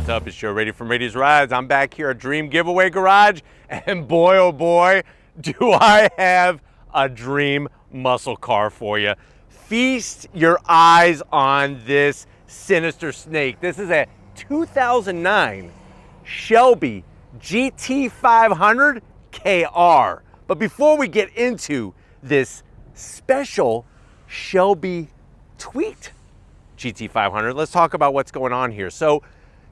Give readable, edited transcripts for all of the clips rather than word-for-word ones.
What's up? It's Joe Rady from Rady's Rides. I'm back here at Dream Giveaway Garage, and boy, oh boy, do I have a dream muscle car for you. Feast your eyes on this Sinister snake. This is a 2009 Shelby GT500KR. But before we get into this special Shelby tweaked GT500, let's talk about what's going on here. So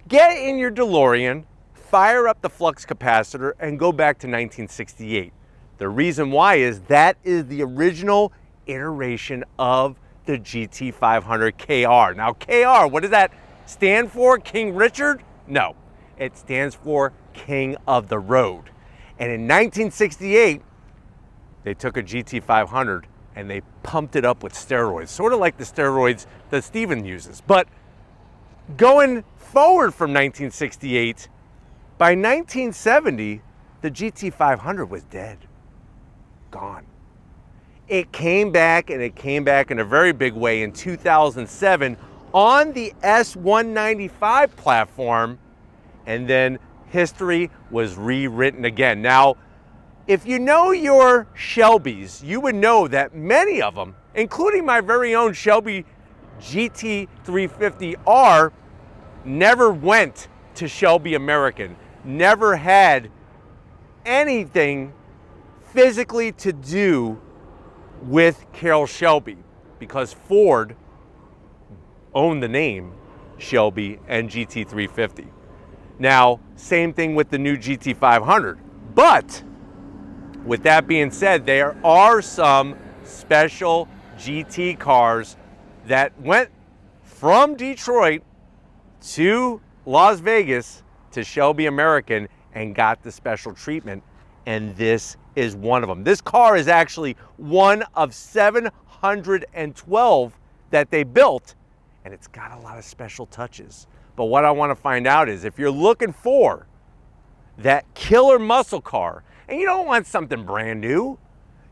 get in your DeLorean, fire up the flux capacitor, and go back to 1968. The reason why is that is the original iteration of the GT500KR. Now KR, what does that stand for? King Richard? No, it stands for King of the Road. And in 1968, they took a GT500 and they pumped it up with steroids, sort of like the steroids that Steven uses. But going forward from 1968, by 1970, the GT500 was dead, gone. It came back, and it came back in a very big way in 2007 on the S195 platform, and then history was rewritten again. Now, if you know your Shelbys, you would know that many of them, including my very own Shelby GT350R, never went to Shelby American, never had anything physically to do with Carroll Shelby, because Ford owned the name Shelby and GT350. Now, same thing with the new GT500, but with that being said, there are some special GT cars that went from Detroit to Las Vegas to Shelby American and got the special treatment, and this is one of them. This car is actually one of 712 that they built, and it's got a lot of special touches. But what I want to find out is if you're looking for that killer muscle car, and you don't want something brand new,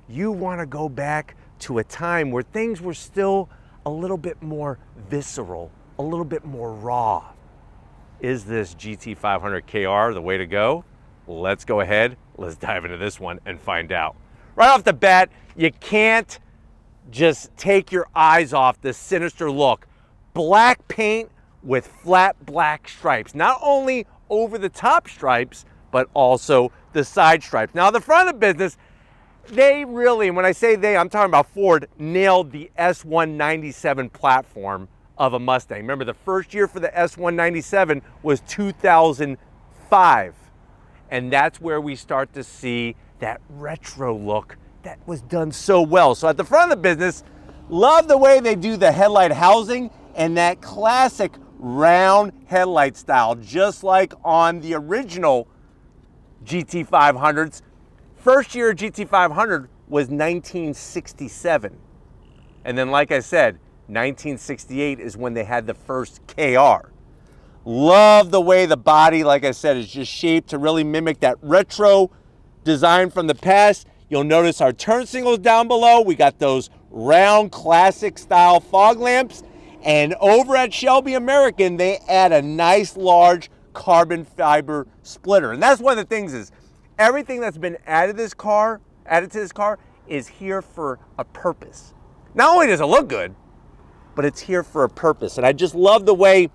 you want to go back to a time where things were still a little bit more visceral, a little bit more raw. Is this GT500KR the way to go? Let's go ahead, let's dive into this one and find out. Right off the bat, you can't just take your eyes off this Sinister look. Black paint with flat black stripes. Not only over the top stripes, but also the side stripes. Now, the front of the business, they really, and when I say they, I'm talking about Ford, nailed the S197 platform of a Mustang. Remember, the first year for the S197 was 2005. And that's where we start to see that retro look that was done so well. So at the front of the business, love the way they do the headlight housing and that classic round headlight style, just like on the original GT500s. First year GT500 was 1967. And then, like I said, 1968 is when they had the first KR. Love the way the body, like I said, is just shaped to really mimic that retro design from the past. You'll notice our turn signals down below. We got those round classic style fog lamps. And over at Shelby American, they add a nice large carbon fiber splitter. And that's one of the things is everything that's been added to this car is here for a purpose. Not only does it look good, but it's here for a purpose. And I just love the way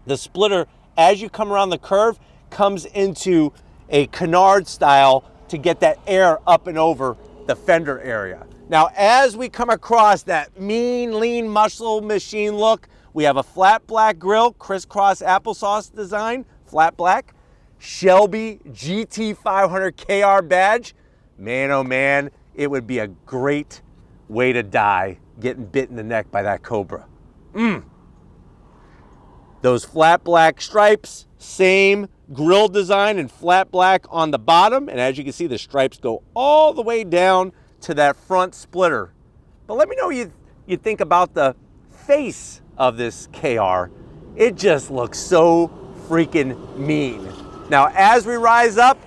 the splitter, as you come around the curve, comes into a canard style to get that air up and over the fender area. Now, as we come across that mean, lean muscle machine look, we have a flat black grille, crisscross applesauce design, flat black, Shelby GT500KR badge. Man, oh man, it would be a great way to die getting bit in the neck by that Cobra. Those flat black stripes, same grille design and flat black on the bottom. And as you can see, the stripes go all the way down to that front splitter. But let me know what you think about the face of this KR. It just looks so freaking mean. Now, as we rise up,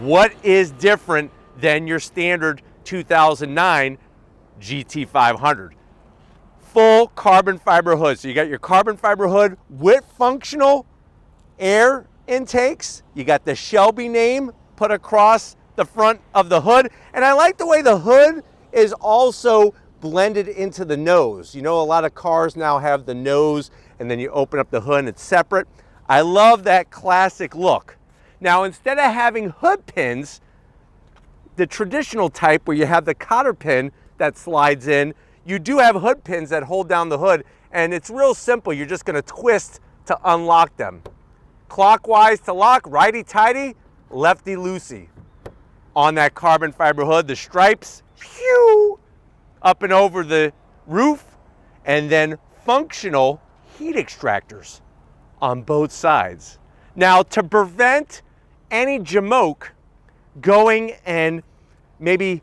what is different than your standard 2009 GT500? Full carbon fiber hood. So you got your carbon fiber hood with functional air intakes. You got the Shelby name put across the front of the hood. And I like the way the hood is also blended into the nose. You know, a lot of cars now have the nose and then you open up the hood and it's separate. I love that classic look. Now, instead of having hood pins, the traditional type where you have the cotter pin that slides in, you do have hood pins that hold down the hood, and it's real simple. You're just gonna twist to unlock them. Clockwise to lock, righty-tighty, lefty-loosey. On that carbon fiber hood, the stripes, phew, up and over the roof, and then functional heat extractors on both sides. Now, to prevent any jamoke going and maybe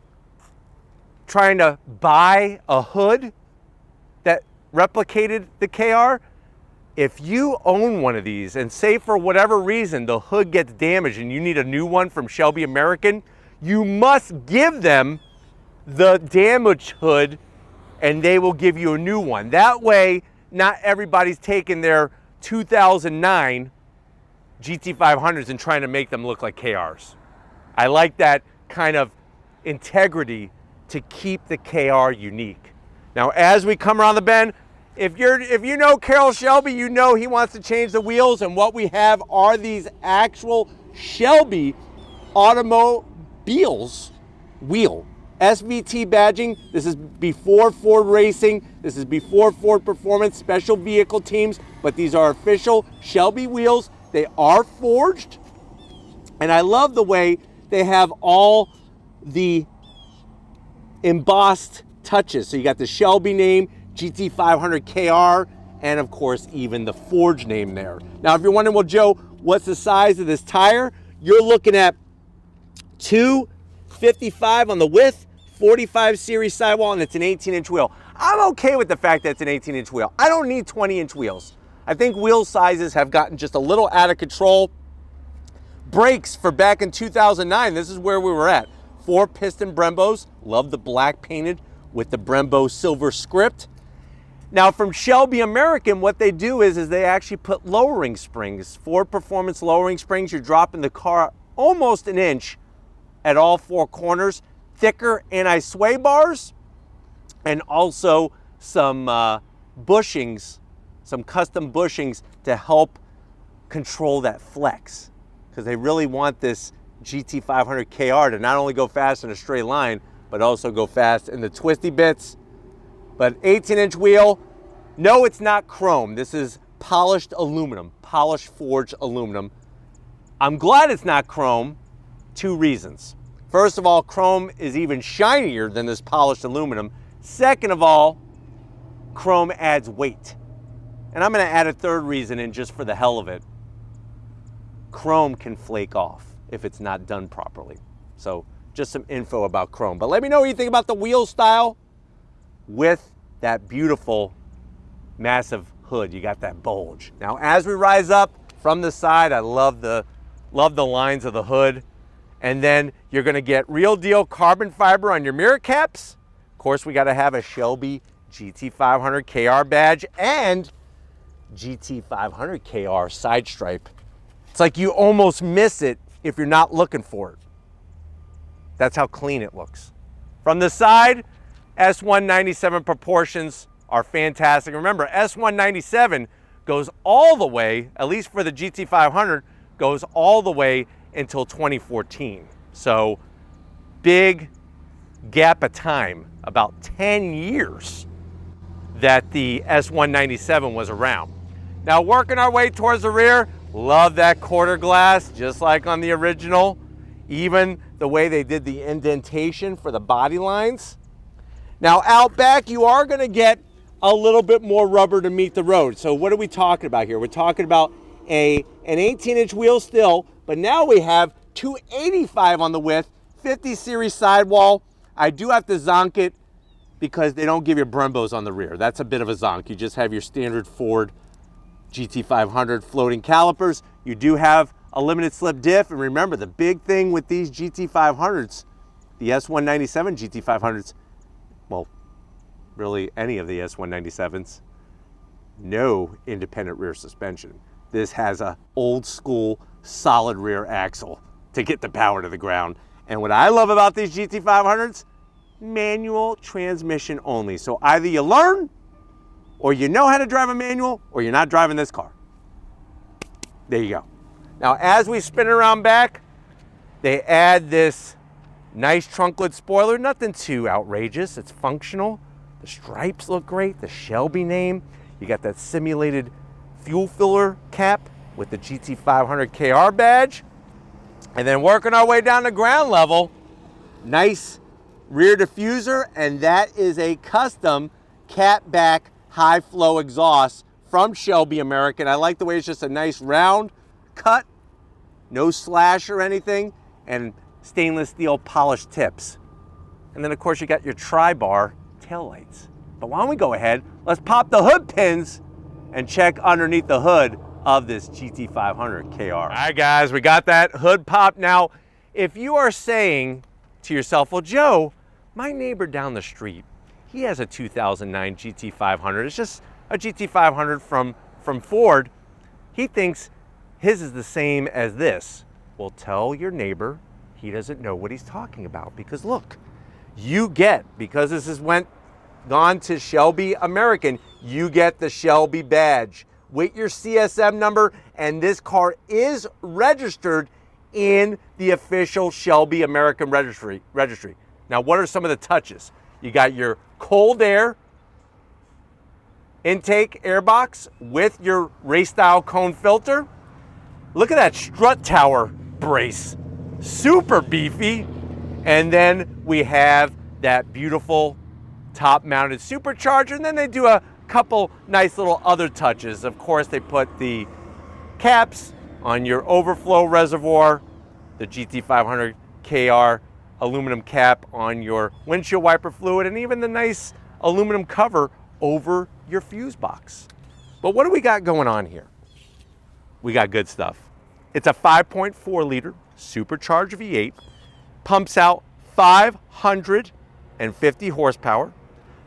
trying to buy a hood that replicated the KR, if you own one of these and say for whatever reason the hood gets damaged and you need a new one from Shelby American, you must give them the damaged hood and they will give you a new one. That way, not everybody's taking their 2009 GT500s and trying to make them look like KRs. I like that kind of integrity to keep the KR unique. Now, as we come around the bend, if you know Carroll Shelby, you know he wants to change the wheels, and what we have are these actual Shelby automobiles wheel. SVT badging. This is before Ford Racing. This is before Ford Performance Special Vehicle Teams, but these are official Shelby wheels. They are forged, and I love the way they have all the embossed touches. So you got the Shelby name, GT500KR, and of course, even the Forge name there. Now, if you're wondering, well, Joe, what's the size of this tire? You're looking at 255 on the width, 45 series sidewall, and it's an 18-inch wheel. I'm okay with the fact that it's an 18-inch wheel. I don't need 20-inch wheels. I think wheel sizes have gotten just a little out of control. Brakes for back in 2009, this is where we were at. 4 piston Brembos, love the black painted with the Brembo silver script. Now from Shelby American, what they do is they actually put lowering springs, Ford Performance lowering springs. You're dropping the car almost an inch at all 4 corners, thicker anti-sway bars, and also some bushings, some custom bushings to help control that flex, because they really want this GT500KR to not only go fast in a straight line, but also go fast in the twisty bits. But 18-inch wheel, no, it's not chrome. This is polished aluminum, polished forged aluminum. I'm glad it's not chrome. 2 reasons. First of all, chrome is even shinier than this polished aluminum. Second of all, chrome adds weight. And I'm going to add a 3rd reason in just for the hell of it. Chrome can flake off if it's not done properly. So just some info about chrome. But let me know what you think about the wheel style with that beautiful massive hood. You got that bulge. Now as we rise up from the side, I love the lines of the hood. And then you're gonna get real deal carbon fiber on your mirror caps. Of course, we gotta have a Shelby GT500KR badge and GT500KR side stripe. It's like you almost miss it if you're not looking for it. That's how clean it looks. From the side, S197 proportions are fantastic. Remember, S197 goes all the way, at least for the GT500, goes all the way until 2014. So big gap of time, about 10 years that the S197 was around. Now working our way towards the rear, love that quarter glass, just like on the original. Even the way they did the indentation for the body lines. Now out back, you are gonna get a little bit more rubber to meet the road. So what are we talking about here? We're talking about an 18-inch wheel still, but now we have 285 on the width, 50 series sidewall. I do have to zonk it because they don't give you Brembos on the rear. That's a bit of a zonk. You just have your standard Ford GT500 floating calipers. You do have a limited slip diff, and remember the big thing with these GT500s, the S197 GT500s, well, really any of the S197s, no independent rear suspension. this has a old school solid rear axle to get the power to the ground. And what I love about these GT500s, manual transmission only. So either you learn, or you know how to drive a manual, or you're not driving this car. There you go. Now, as we spin around back, they add this nice trunk-lid spoiler. Nothing too outrageous. It's functional. The stripes look great. The Shelby name. You got that simulated fuel filler cap with the GT500KR badge. And then working our way down to ground level, nice rear diffuser, and that is a custom cat back high flow exhaust from Shelby American. I like the way it's just a nice round cut, no slash or anything, and stainless steel polished tips. And then of course you got your tri-bar taillights. But why don't we go ahead, let's pop the hood pins and check underneath the hood of this GT500KR. All right guys, we got that hood pop. Now, if you are saying to yourself, well Joe, my neighbor down the street, he has a 2009 GT500. It's just a GT500 from Ford. He thinks his is the same as this. Well, tell your neighbor he doesn't know what he's talking about, because look, you get, because this is gone to Shelby American, you get the Shelby badge with your CSM number, and this car is registered in the official Shelby American registry. Now, what are some of the touches? You got your cold air intake airbox with your race style cone filter. Look at that strut tower brace, super beefy. And then we have that beautiful top mounted supercharger, and then they do a couple nice little other touches. Of course, they put the caps on your overflow reservoir, the GT500KR aluminum cap on your windshield wiper fluid, and even the nice aluminum cover over your fuse box. But what do we got going on here? We got good stuff. It's a 5.4 liter supercharged V8, pumps out 550 horsepower,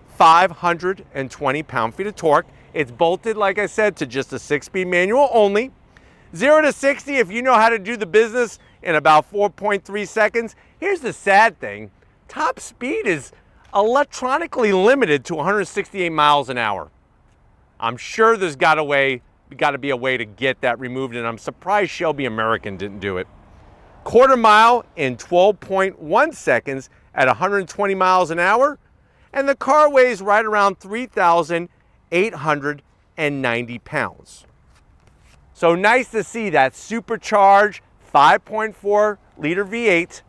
520 pound-feet of torque. It's bolted, like I said, to just a 6-speed manual only. 0 to 60, if you know how to do the business, in about 4.3 seconds. Here's the sad thing. Top speed is electronically limited to 168 miles an hour. I'm sure there's got to be a way to get that removed, and I'm surprised Shelby American didn't do it. Quarter mile in 12.1 seconds at 120 miles an hour, and the car weighs right around 3,890 pounds. So nice to see that supercharged 5.4 liter V8.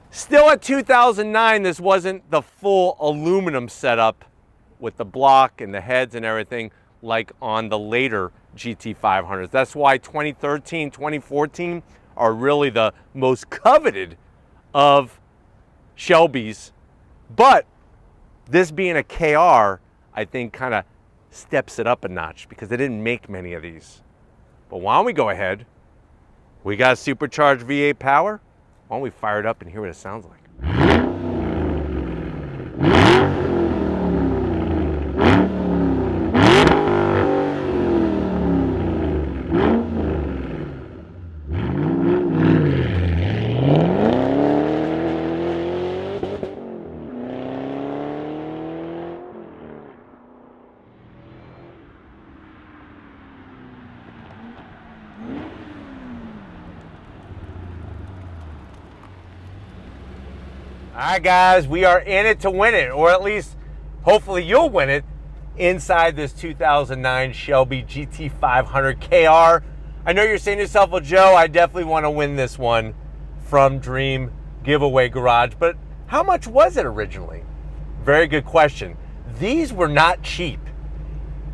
Still at 2009, this wasn't the full aluminum setup with the block and the heads and everything like on the later GT500s. That's why 2013, 2014 are really the most coveted of Shelby's. But this being a KR, I think kind of steps it up a notch, because they didn't make many of these. But why don't we go ahead? We got supercharged V8 power. Why don't we fire it up and hear what it sounds like? All right, guys, we are in it to win it, or at least hopefully you'll win it inside this 2009 Shelby GT500KR. I know you're saying to yourself, well, Joe, I definitely want to win this one from Dream Giveaway Garage, but how much was it originally? Very good question. These were not cheap.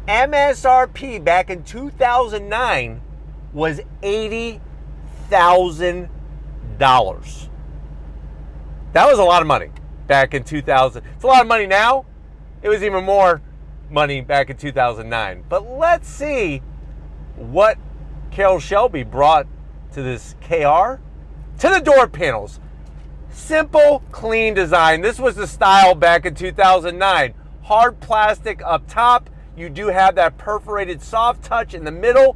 MSRP back in 2009 was $80,000. That was a lot of money back in 2000. It's a lot of money now. It was even more money back in 2009. But let's see what Carroll Shelby brought to this KR. To the door panels. Simple, clean design. This was the style back in 2009. Hard plastic up top. You do have that perforated soft touch in the middle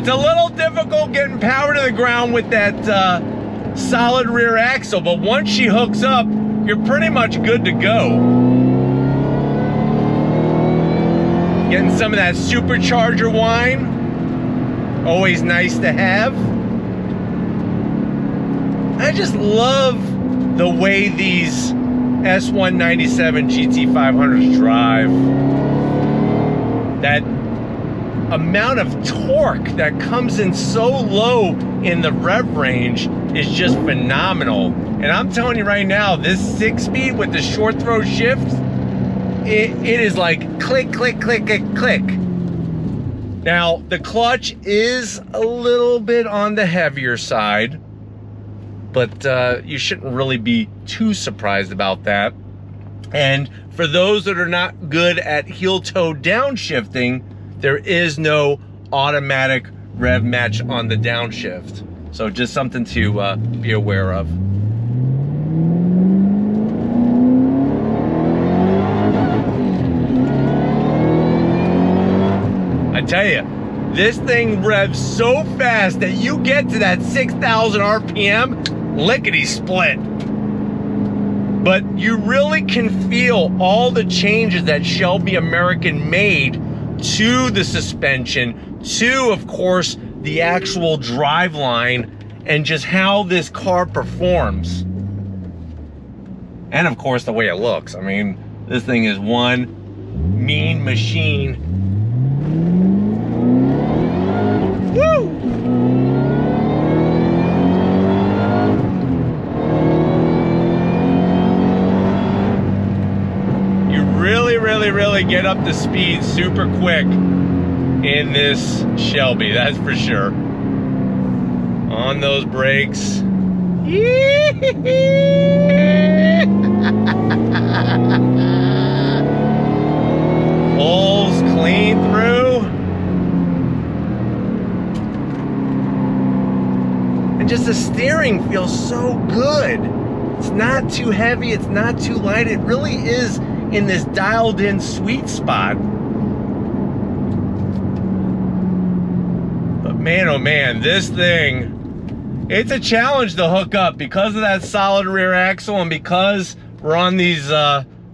It's a little difficult getting power to the ground with that solid rear axle, but once she hooks up, you're pretty much good to go. Getting some of that supercharger whine, always nice to have. I just love the way these S197 GT500s drive. That amount of torque that comes in so low in the rev range is just phenomenal. And I'm telling you right now, this 6-speed with the short throw shift, it is like click, click, click, click, click. Now, the clutch is a little bit on the heavier side, but you shouldn't really be too surprised about that. And for those that are not good at heel-toe downshifting, there is no automatic rev match on the downshift. So just something to be aware of. I tell you, this thing revs so fast that you get to that 6,000 RPM, lickety-split. But you really can feel all the changes that Shelby American made to the suspension, to, of course, the actual driveline, and just how this car performs. And, of course, the way it looks. I mean, this thing is one mean machine. Woo! Really get up to speed super quick in this Shelby, that's for sure. On those brakes. Pulls clean through. And just the steering feels so good. It's not too heavy, it's not too light. It really is in this dialed in sweet spot. But man, oh man, this thing, it's a challenge to hook up because of that solid rear axle and because we're on these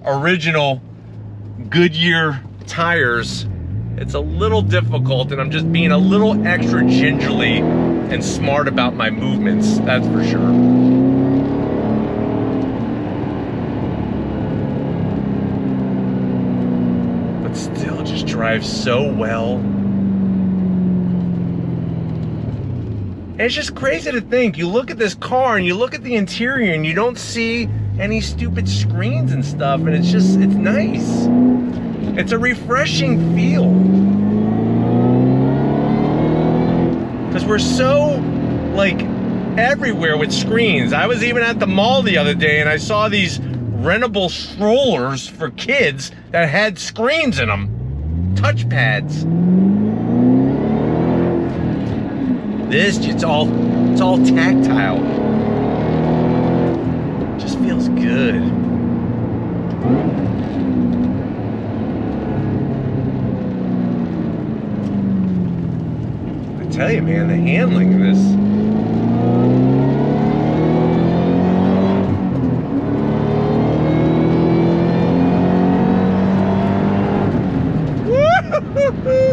original Goodyear tires. It's a little difficult, and I'm just being a little extra gingerly and smart about my movements, that's for sure. Still just drives so well. And it's just crazy to think, you look at this car and you look at the interior and you don't see any stupid screens and stuff, and it's just, it's nice. It's a refreshing feel. Because we're so, like, everywhere with screens. I was even at the mall the other day and I saw these rentable strollers for kids that had screens in them, touchpads. This, it's all tactile. Just feels good. I tell you, man, the handling of this.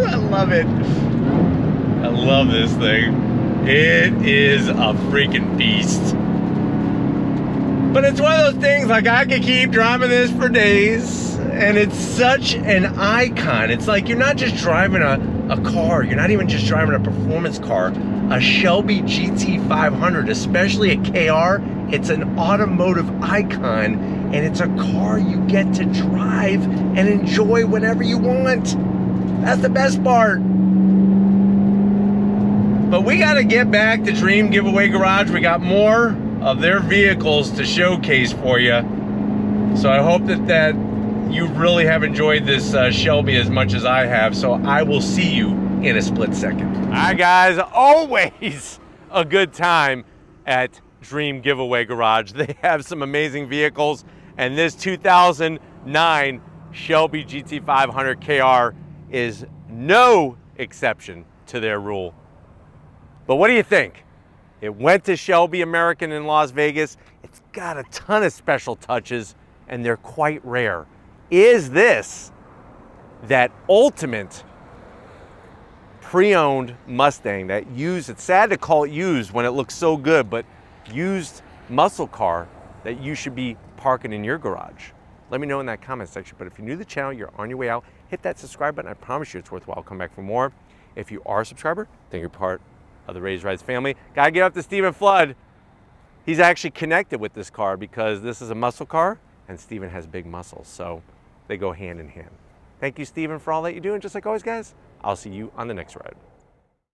I love it. I love this thing. It is a freaking beast. But it's one of those things, like, I could keep driving this for days, and it's such an icon. It's like you're not just driving a car, you're not even just driving a performance car. A Shelby GT500, especially a KR, it's an automotive icon, and it's a car you get to drive and enjoy whenever you want. That's the best part. But we got to get back to Dream Giveaway Garage. We got more of their vehicles to showcase for you. So I hope that you really have enjoyed this Shelby as much as I have. So I will see you in a split second. All right, guys, always a good time at Dream Giveaway Garage. They have some amazing vehicles, and this 2009 Shelby GT500KR is no exception to their rule. But what do you think? It went to Shelby American in Las Vegas. It's got a ton of special touches and they're quite rare. Is this that ultimate pre-owned Mustang, that used, it's sad to call it used when it looks so good, but used muscle car that you should be parking in your garage? Let me know in that comment section. But if you're new to the channel, you're on your way out, hit that subscribe button. I promise you it's worthwhile. Come back for more. If you are a subscriber, then you're part of the Raised Rides family. Gotta give up to Stephen Flood. He's actually connected with this car because this is a muscle car and Stephen has big muscles, so they go hand in hand. Thank you, Stephen, for all that you do. And just like always, guys, I'll see you on the next ride.